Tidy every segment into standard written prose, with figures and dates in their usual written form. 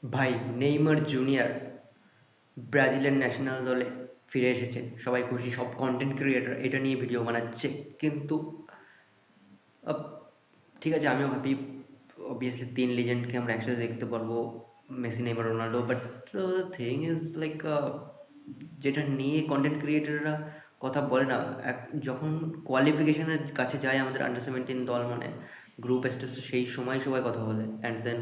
ভাই, Neymar junior ব্রাজিলের national দলে ফিরে এসেছে, সবাই খুশি, সব কন্টেন্ট ক্রিয়েটর এটা নিয়ে ভিডিও বানাচ্ছে। কিন্তু আহ, ঠিক আছে, আমিও ভাবি অবভিয়াসলি তিন লিজেন্ডকে আমরা একসাথে দেখতে পারবো, Messi, Neymar, Ronaldo. But thing is like, যেটা নিয়ে কন্টেন্ট ক্রিয়েটররা কথা বলে না, এক যখন কোয়ালিফিকেশনের কাছে যায় আমাদের আন্ডার 17 দল, মানে গ্রুপ স্টেজ, সেই সময় সবাই কথা বলে, অ্যান্ড দেন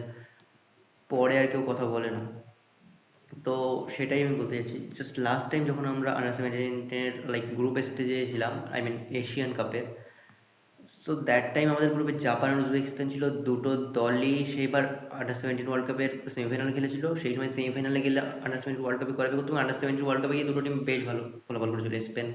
পরে আর কেউ কথা বলে না। তো সেটাই আমি বলতে চাচ্ছি, জাস্ট লাস্ট টাইম যখন আমরা আন্ডার 17-এর লাইক গ্রুপ স্টেজে ছিলাম, আই মিন এশিয়ান কাপে, সো দ্যাট টাইম আমাদের গ্রুপে জাপান আর উজবেকিস্তান ছিল, দুটো দলই সেবার আন্ডার 17 ওয়ার্ল্ড কাপের সেমিফাইনাল খেলেছিল। সেই সময় সেমিফাইনালে গেলে আন্ডার 17 ওয়ার্ল্ড কাপে কোয়ালিফাই করতে, আন্ডার 17 ওয়ার্ল্ড কাপে গিয়ে দুটো টিম বেশ ভালো ফলাফল করেছিল, স্পেন,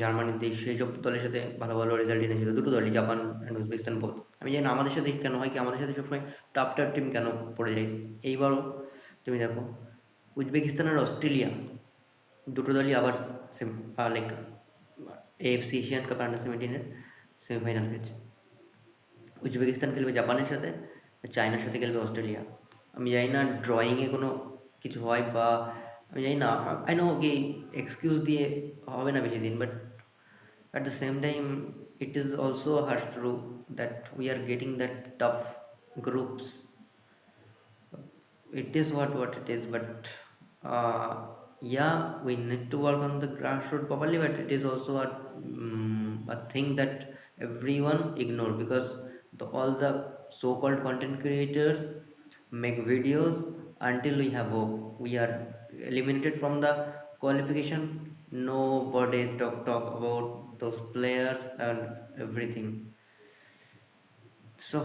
জার্মানি দেশ, সেই সব দলের সাথে ভালো ভালো রেজাল্ট এনেছিল দুটো দলই, জাপান অ্যান্ড উজবেকিস্তান বোথ। আমি জানি না আমাদের সাথে কেন হয়, কি আমাদের সাথে সবসময় টাফ টাফ টিম কেন পড়ে যায়। এইবারও তুমি দেখো, উজবেকিস্তান আর অস্ট্রেলিয়া দুটো দলই আবার same, like AFC Asian cup under 17-এর সেমিফাইনাল খেলছে। উজবেকিস্তান খেলবে জাপানের সাথে, আর চায়নার সাথে খেলবে অস্ট্রেলিয়া। আমি জানি না ড্রয়িংয়ে কোনো কিছু হয়, বা আমি জানি না, আই নো কি এক্সকিউজ দিয়ে হবে না বেশি দিন, but at the same time it is also a harsh truth that we are getting that tough groups. It is what it is, but yeah, we need to work on the grassroots properly, but it is also a thing that everyone ignore, because all the so-called content creators make videos until we have hope, we are eliminated from the qualification, nobody is talk about those players and everything. So